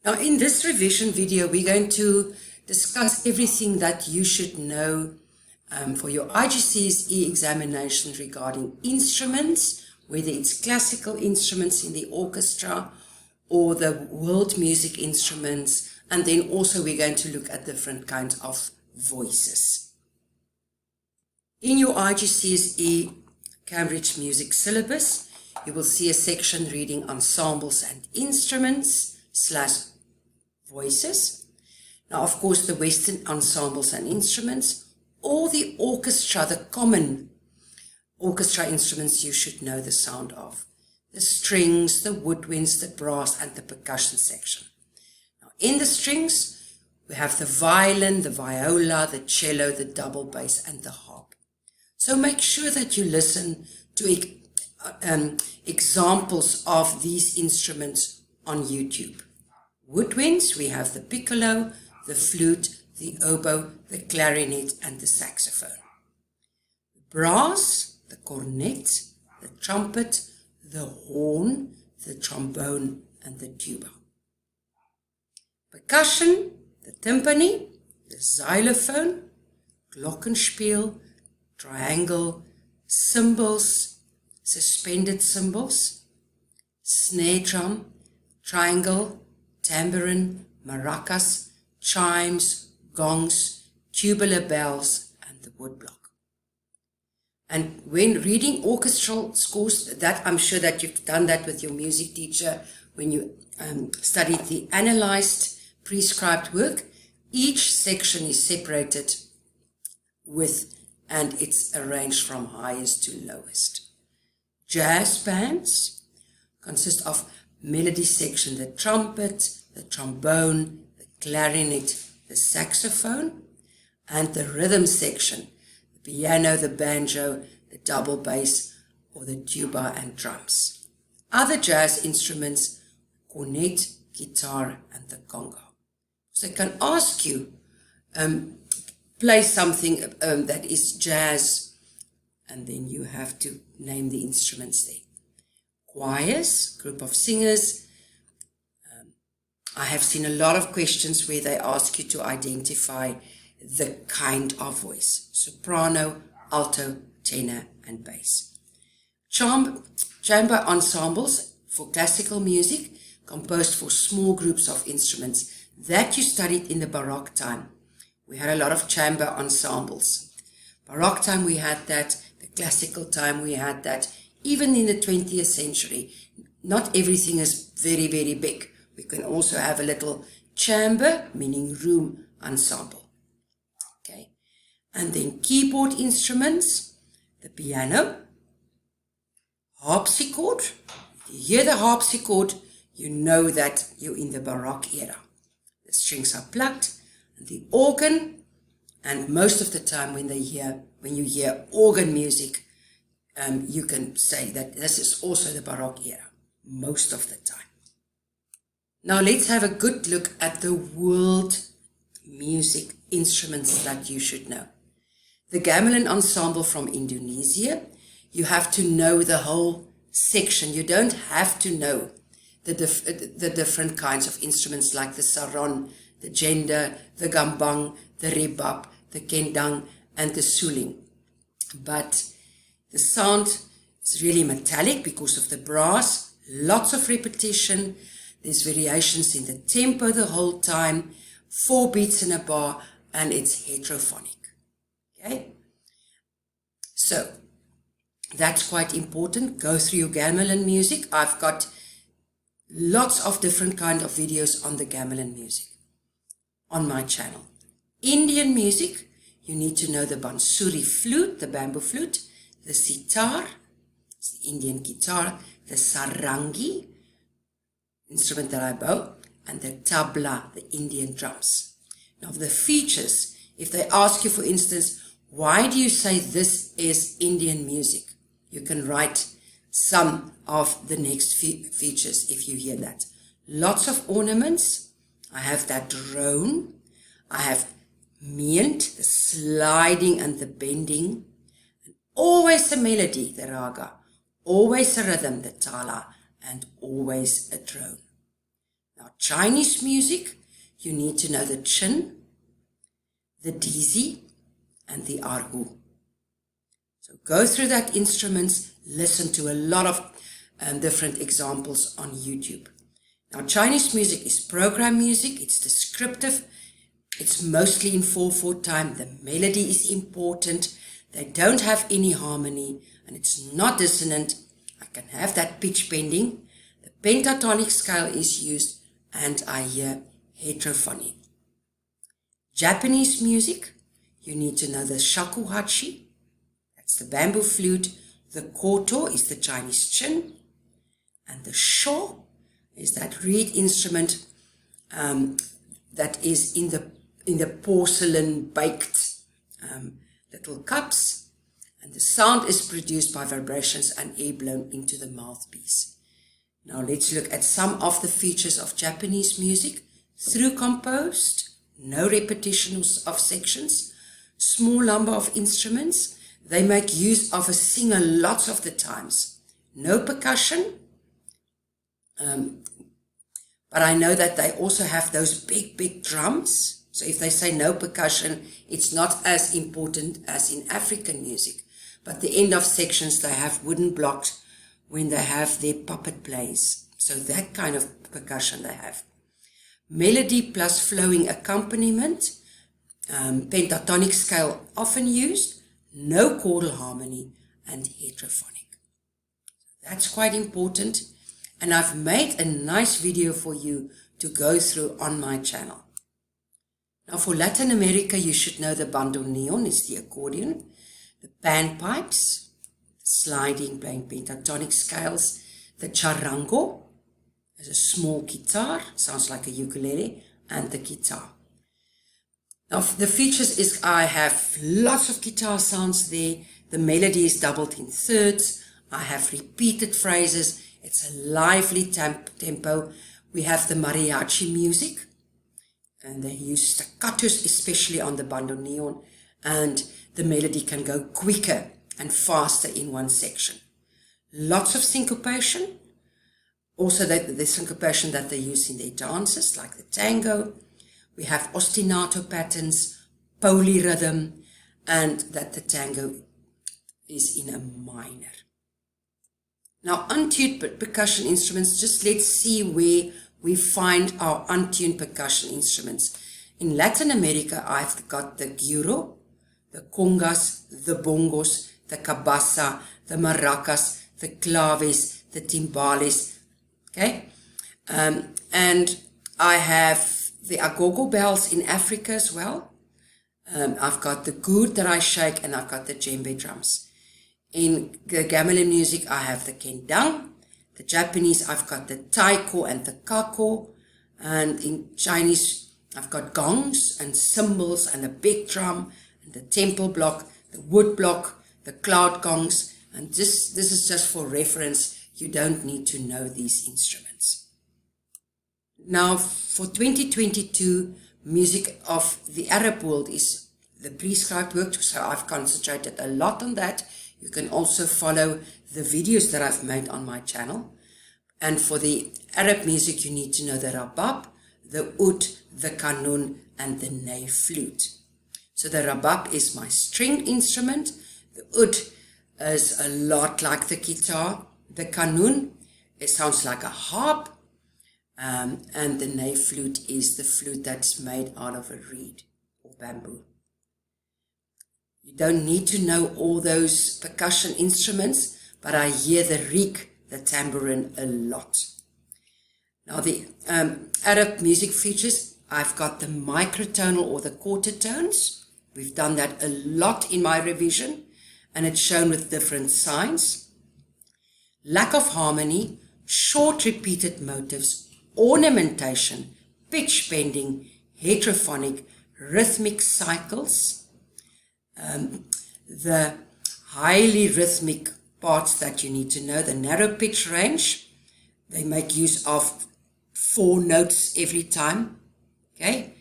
Now, in this revision video, we're going to discuss everything that you should know for your IGCSE examination regarding instruments, whether it's classical instruments in the orchestra or the world music instruments, and then also we're going to look at different kinds of voices. In your IGCSE Cambridge Music syllabus, you will see a section reading ensembles and instruments / voices. Now, of course, the Western ensembles and instruments, or the orchestra, the common orchestra instruments you should know the sound of. The strings, the woodwinds, the brass, and the percussion section. Now, in the strings, we have the violin, the viola, the cello, the double bass, and the harp. So make sure that you listen to examples of these instruments on YouTube. Woodwinds, we have the piccolo, the flute, the oboe, the clarinet, and the saxophone. Brass, the cornet, the trumpet, the horn, the trombone, and the tuba. Percussion, the timpani, the xylophone, glockenspiel, triangle, cymbals, suspended cymbals, snare drum, triangle, tambourine, maracas, chimes, gongs, tubular bells, and the woodblock. And when reading orchestral scores, that I'm sure that you've done that with your music teacher when you studied the analyzed prescribed work, each section is separated and it's arranged from highest to lowest. Jazz bands consist of melody section, the trumpet, the trombone, the clarinet, the saxophone, and the rhythm section, the piano, the banjo, the double bass, or the tuba and drums. Other jazz instruments, cornet, guitar, and the conga. So I can ask you, play something that is jazz, and then you have to name the instruments there. Choirs, group of singers. I have seen a lot of questions where they ask you to identify the kind of voice. Soprano, alto, tenor, and bass. Chamber ensembles for classical music, composed for small groups of instruments that you studied in the Baroque time. We had a lot of chamber ensembles. Baroque time we had that, the classical time we had that, even in the 20th century. Not everything is very, very big. We can also have a little chamber, meaning room ensemble. Okay. And then keyboard instruments, the piano, harpsichord. If you hear the harpsichord, you know that you're in the Baroque era. The strings are plucked, and the organ, and most of the time when you hear organ music, you can say that this is also the Baroque era, most of the time. Now let's have a good look at the world music instruments that you should know. The gamelan ensemble from Indonesia, you have to know the whole section. You don't have to know the different kinds of instruments like the saron, the gender, the gambang, the rebab, the kendang, and the suling. But the sound is really metallic because of the brass, lots of repetition. There's variations in the tempo the whole time, 4 beats in a bar, and it's heterophonic. Okay? So, that's quite important. Go through your gamelan music. I've got lots of different kind of videos on the gamelan music on my channel. Indian music, you need to know the bansuri flute, the bamboo flute, the sitar, it's the Indian guitar, the sarangi, instrument that I bow, and the tabla, the Indian drums. Now the features, if they ask you, for instance, why do you say this is Indian music? You can write some of the next features if you hear that. Lots of ornaments. I have that drone. I have meent, the sliding and the bending. And always a melody, the raga. Always a rhythm, the tala. And always a drone. Now Chinese music, you need to know the chin, the dizi, and the erhu. So go through that instruments, listen to a lot of different examples on YouTube. Now, Chinese music is program music, it's descriptive, it's mostly in 4/4 time, the melody is important, they don't have any harmony, and it's not dissonant. I can have that pitch bending, the pentatonic scale is used, and I hear heterophony. Japanese music, you need to know the shakuhachi, that's the bamboo flute, the koto is the Chinese chin, and the sho is that reed instrument that is in the porcelain baked little cups, and the sound is produced by vibrations and air blown into the mouthpiece. Now let's look at some of the features of Japanese music. Through composed, no repetition of sections, small number of instruments, they make use of a singer lots of the times. No percussion, but I know that they also have those big drums. So if they say no percussion, it's not as important as in African music. But the end of sections, they have wooden blocks when they have their puppet plays. So that kind of percussion they have. Melody plus flowing accompaniment, pentatonic scale often used, no chordal harmony, and heterophonic. That's quite important. And I've made a nice video for you to go through on my channel. Now for Latin America, you should know the bandoneon is the accordion, the panpipes, sliding, playing pentatonic scales, the charango is a small guitar, sounds like a ukulele, and the guitar. Now the features is I have lots of guitar sounds there, the melody is doubled in thirds, I have repeated phrases, it's a lively tempo. We have the mariachi music, and they use staccatos, especially on the bandoneon, and the melody can go quicker and faster in one section. Lots of syncopation, also the syncopation that they use in their dances, like the tango. We have ostinato patterns, polyrhythm, and that the tango is in a minor. Now, untuned percussion instruments, just let's see where we find our untuned percussion instruments. In Latin America, I've got the gyro, the congas, the bongos, the cabasa, the maracas, the claves, the timbales, okay? And I have the agogo bells in Africa as well. I've got the gourd that I shake, and I've got the djembe drums. In the gamelan music, I have the kendang. The Japanese, I've got the taiko and the kako. And in Chinese, I've got gongs and cymbals and a big drum and the temple block, the wood block, the cloud gongs. And this is just for reference. You don't need to know these instruments. Now, for 2022, music of the Arab world is the prescribed work, so I've concentrated a lot on that. You can also follow the videos that I've made on my channel. And for the Arab music, you need to know the rabab, the oud, the kanun, and the ney flute. So the rabab is my stringed instrument. The oud is a lot like the guitar. The kanun, it sounds like a harp. And the ney flute is the flute that's made out of a reed or bamboo. You don't need to know all those percussion instruments, but I hear the reek, the tambourine, a lot. Now the Arab music features, I've got the microtonal or the quarter tones. We've done that a lot in my revision, and it's shown with different signs. Lack of harmony, short repeated motives, ornamentation, pitch bending, heterophonic, rhythmic cycles. The highly rhythmic parts that you need to know, the narrow pitch range, they make use of 4 notes every time, okay,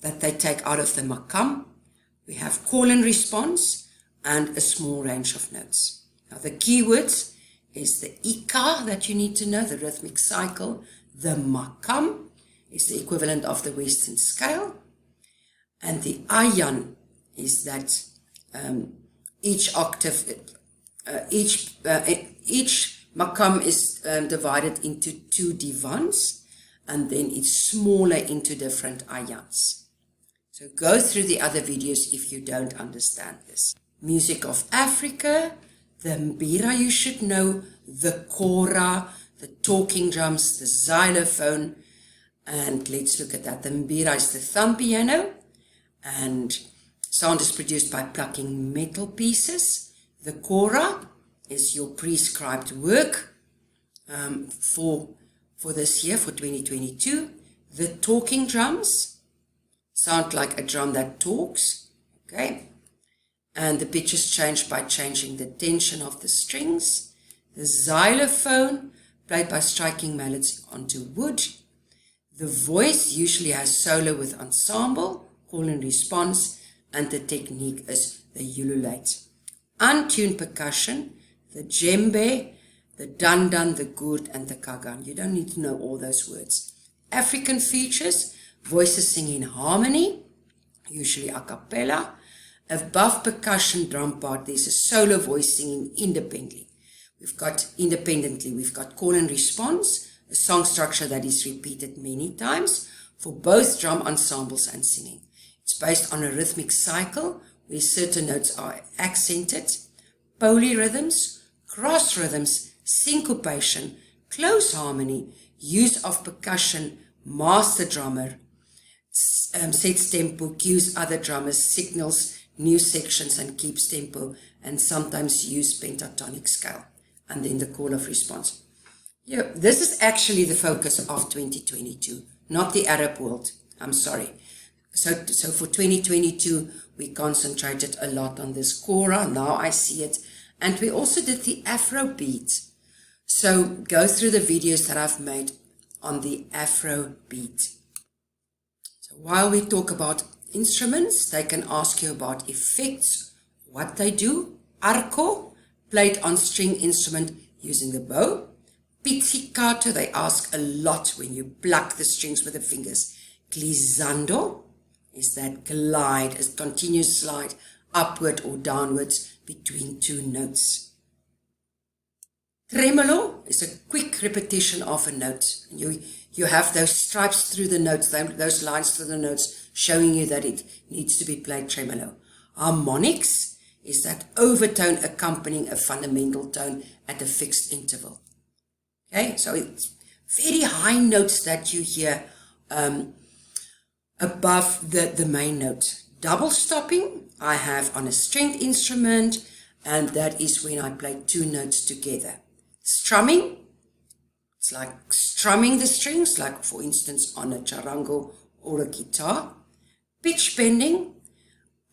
that they take out of the makam. We have call and response and a small range of notes. Now the keywords is the ika that you need to know, the rhythmic cycle, the makam, is the equivalent of the Western scale. And the ayan is that each octave, each makam is divided into 2 divans, and then it's smaller into different ayans. So go through the other videos if you don't understand this. Music of Africa, the mbira you should know, the kora, the talking drums, the xylophone, and let's look at that. The mbira is the thumb piano, and sound is produced by plucking metal pieces. The kora is your prescribed work for this year, for 2022. The talking drums sound like a drum that talks, okay? And the pitch is changed by changing the tension of the strings. The xylophone, played by striking mallets onto wood. The voice usually has solo with ensemble, call and response, and the technique is the ululate. Untuned percussion, the djembe, the dandan, the gourd, and the kagan. You don't need to know all those words. African features, voices sing in harmony, usually a cappella. Above percussion drum part, there's a solo voice singing independently. We've got call and response, a song structure that is repeated many times for both drum ensembles and singing. It's based on a rhythmic cycle where certain notes are accented, polyrhythms, cross rhythms, syncopation, close harmony, use of percussion, master drummer, sets tempo, cues other drummers, signals new sections and keeps tempo, and sometimes use pentatonic scale, and then the call of response. Yeah, this is actually the focus of 2022, not the Arab world. I'm sorry. So for 2022, we concentrated a lot on this kora. Now I see it. And we also did the Afro beat. So go through the videos that I've made on the Afro beat. So while we talk about instruments, they can ask you about effects, what they do. Arco, played on string instrument using the bow. Pizzicato, they ask a lot when you pluck the strings with the fingers. Glissando is that glide, a continuous slide upward or downwards between 2 notes. Tremolo is a quick repetition of a note. You have those stripes through the notes, those lines through the notes, showing you that it needs to be played tremolo. Harmonics is that overtone accompanying a fundamental tone at a fixed interval. Okay, so it's very high notes that you hear above the main note. Double stopping I have on a stringed instrument, and that is when I play 2 notes together. Strumming, it's like strumming the strings, like for instance on a charango or a guitar. Pitch bending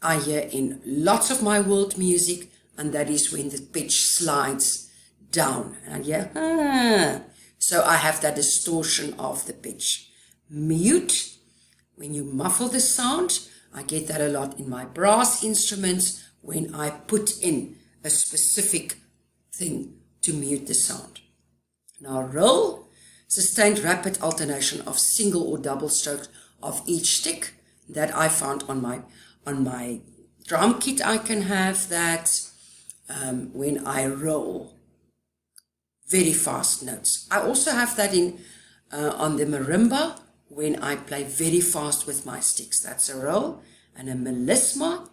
I hear in lots of my world music, and that is when the pitch slides down. And so I have that distortion of the pitch. Mute, when you muffle the sound, I get that a lot in my brass instruments when I put in a specific thing to mute the sound. Now roll, sustained rapid alternation of single or double strokes of each stick that I found on my drum kit. I can have that when I roll very fast notes. I also have that in on the marimba when I play very fast with my sticks. That's a roll. And a melisma,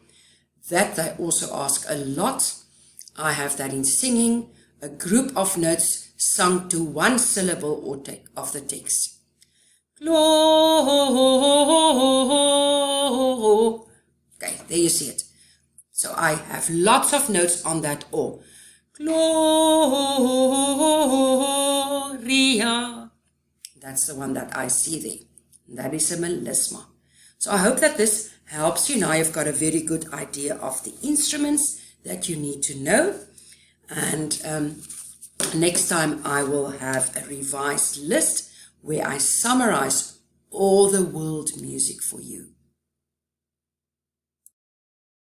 that they also ask a lot. I have that in singing, a group of notes sung to 1 syllable or of the text. Okay, there you see it. So I have lots of notes on that O. Gloria. That's the one that I see there. That is a melisma. So I hope that this helps you. Now you've got a very good idea of the instruments that you need to know. And next time I will have a revised list where I summarize all the world music for you.